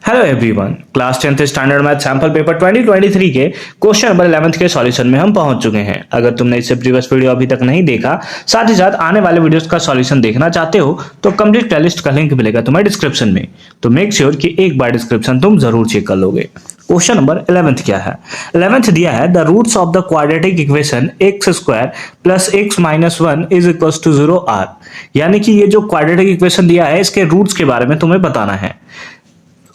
Hello everyone, class 10th standard math sample paper 2023 के question number 11th के solution में हम पहुंच चुके हैं। अगर तुमने इससे प्रीवियस वीडियो अभी तक नहीं देखा, साथ ही साथ आने वाले वीडियोस का सॉल्यूशन देखना चाहते हो तो कंप्लीट प्लेलिस्ट का लिंक मिलेगा तुम्हें डिस्क्रिप्शन में। तो मेक श्योर कि एक बार डिस्क्रिप्शन तुम जरूर चेक कर लोगे। क्वेश्चन नंबर 11th क्या है? 11th दिया है the roots of the quadratic equation x square plus x minus 1 is equal to 0 r। यानी कि ये जो क्वाड्रेटिक इक्वेशन दिया है इसके रूट्स के बारे में तुम्हें बताना है।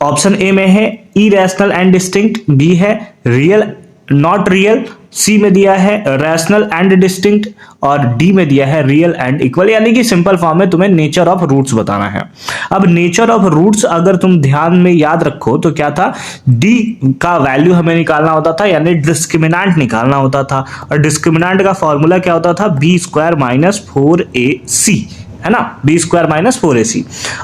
ऑप्शन ए में है इरेशनल एंड डिस्टिंक्ट, बी है रियल नॉट रियल, सी में दिया है रैशनल एंड डिस्टिंक्ट और डी में दिया है रियल एंड इक्वल। यानी कि सिंपल फॉर्म में तुम्हें नेचर ऑफ रूट्स बताना है। अब नेचर ऑफ रूट्स अगर तुम ध्यान में याद रखो तो क्या था, डी का वैल्यू हमें निकालना होता था, यानी डिस्क्रिमिनेंट निकालना होता था। और डिस्क्रिमिनेंट का फॉर्मूला क्या होता था, बी स्क्वायर माइनस 4ac, है ना, बी स्क्वायर माइनस 4ac।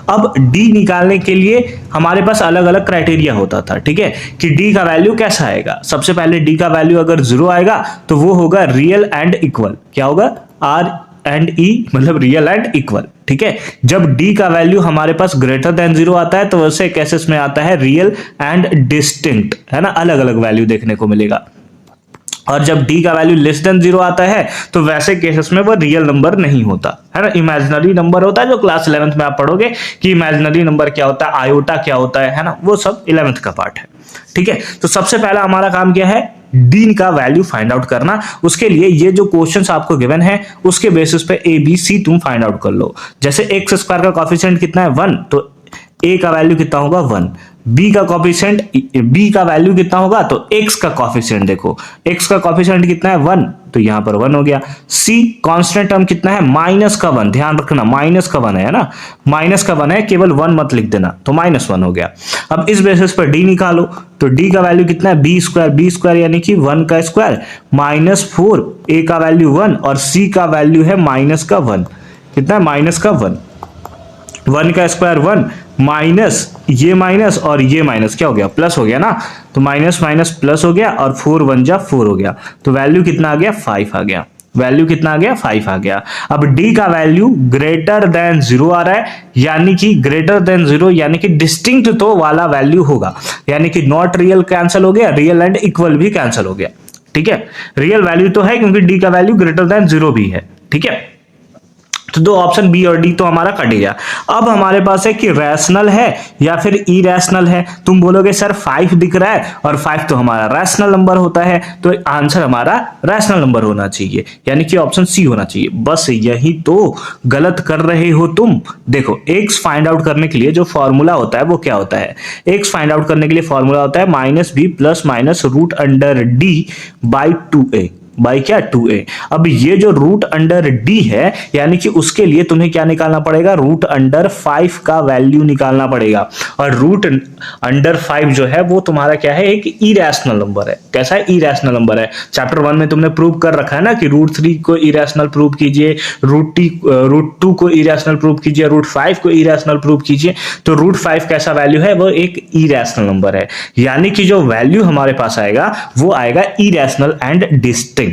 अब डी निकालने के लिए हमारे पास अलग अलग क्राइटेरिया होता था, ठीक है, कि डी का वैल्यू कैसा आएगा। सबसे पहले डी का वैल्यू अगर 0 आएगा तो वो होगा रियल एंड इक्वल। क्या होगा, आर एंड ई मतलब रियल एंड इक्वल, ठीक है। जब डी का वैल्यू हमारे पास ग्रेटर देन 0 आता है तो वैसे केसेस में आता है रियल एंड डिस्टिंक्ट, है ना, अलग अलग वैल्यू देखने को मिलेगा। और जब d का वैल्यू लेस देन 0 आता है तो वैसे केसेस में वो रियल नंबर नहीं होता, है ना, इमेजिनरी नंबर होता है। जो क्लास 11th में आप पढ़ोगे कि इमेजिनरी नंबर क्या होता है, आयोटा क्या होता है ना, वो सब 11th का पार्ट है, ठीक है। तो सबसे पहला हमारा काम क्या है, d का वैल्यू फाइंड आउट करना। उसके लिए ये जो क्वेश्चंस आपको गिवन है उसके बेसिस पे a b c तुम फाइंड आउट कर लो। जैसे x स्क्वायर का कोएफिशिएंट कितना है 1, तो a का वैल्यू कितना होगा 1, b का कोएफिशिएंट b का वैल्यू कितना होगा, तो x का कोएफिशिएंट देखो, x का कोएफिशिएंट कितना है 1, तो यहां पर 1 हो गया। c कांस्टेंट टर्म कितना है, माइनस का 1, ध्यान रखना माइनस का 1 है ना, माइनस का 1 है, केवल 1 मत लिख देना, तो -1 हो गया। अब इस बेसिस पर d निकालो, तो d का वैल्यू कितना है b स्क्वायर यानी कि 1 का स्क्वायर माइनस 4, a का वैल्यू 1 और c का वैल्यू है माइनस का 1, कितना है माइनस का 1, 1 का स्क्वायर 1 माइनस ये माइनस और ये माइनस क्या हो गया, प्लस हो गया ना, तो माइनस माइनस प्लस हो गया और 4 1 जा 4 हो गया, तो वैल्यू कितना आ गया 5 आ गया। वैल्यू कितना आ गया 5 आ गया। अब d का वैल्यू ग्रेटर देन 0 आ रहा है, यानी कि ग्रेटर देन 0 यानी कि डिस्टिंक्ट तो वाला वैल्यू होगा, यानी कि नॉट रियल कैंसिल हो गया, रियल एंड इक्वल भी कैंसिल हो गया, ठीक है। रियल वैल्यू तो है क्योंकि d का वैल्यू ग्रेटर देन 0 भी है, ठीक है। तो दो ऑप्शन बी और डी तो हमारा कट गया। अब हमारे पास है कि रैशनल है या फिर इरेशनल है। तुम बोलोगे सर 5 दिख रहा है और 5 तो हमारा रैशनल नंबर होता है, तो आंसर हमारा रैशनल नंबर होना चाहिए, यानी कि ऑप्शन सी होना चाहिए। बस यही तो गलत कर रहे हो तुम। देखो x फाइंड आउट करने के लिए जो फॉर्मूला होता है वो क्या होता है, x फाइंड आउट करने के लिए फॉर्मूला होता है -b plus minus root under d by 2a, by क्या 2a। अब ये जो रूट अंडर d है यानी कि उसके लिए तुम्हें क्या निकालना पड़ेगा, रूट अंडर 5 का वैल्यू निकालना पड़ेगा। और रूट अंडर 5 जो है वो तुम्हारा क्या है, एक इरेशनल नंबर है। कैसा है, इरेशनल नंबर है। चैप्टर 1 में तुमने प्रूव कर रखा है ना कि रूट 3 को इरेशनल प्रूव कीजिए, रूट 2 को इरेशनल प्रूव कीजिए, रूट 5 को इरेशनल प्रूव कीजिए। तो रूट 5 कैसा वैल्यू है, वो एक इरेशनल नंबर है, यानी कि जो वैल्यू हमारे पास आएगा वो आएगा इरेशनल एंड डिस्टिंक्ट।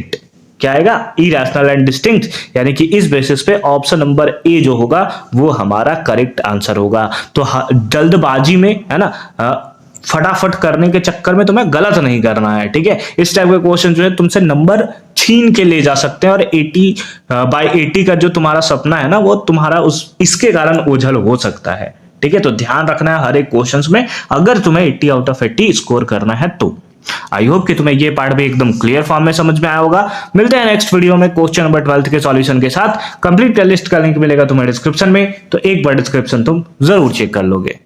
क्या आएगा, इरेशनल एंड डिस्टिंक्ट, यानी कि इस बेसिस पे ऑप्शन नंबर ए जो होगा वो हमारा करेक्ट आंसर होगा। तो जल्दबाजी में, है ना, फटाफट करने के चक्कर में तुम्हें गलत नहीं करना है, ठीक है। इस टाइप के क्वेश्चन जो है तुमसे नंबर छीन के ले जा सकते हैं और 80/80 का जो तुम्हारा सपना है ना वो तुम्हारा इसके कारण ओझल हो सकता है, ठीक है। तो ध्यान रखना है हर एक क्वेश्चंस में, अगर तुम्हें 80 आउट ऑफ 80 स्कोर करना है तो। आई होप कि तुम्हें ये पार्ट भी एकदम क्लियर फॉर्म में समझ में आया होगा। मिलते हैं नेक्स्ट वीडियो में क्वेश्चन नंबर 12 के सॉल्यूशन के साथ। कंप्लीट प्लेलिस्ट का लिंक मिलेगा तुम्हें डिस्क्रिप्शन में, तो एक बार डिस्क्रिप्शन तुम जरूर चेक कर लोगे।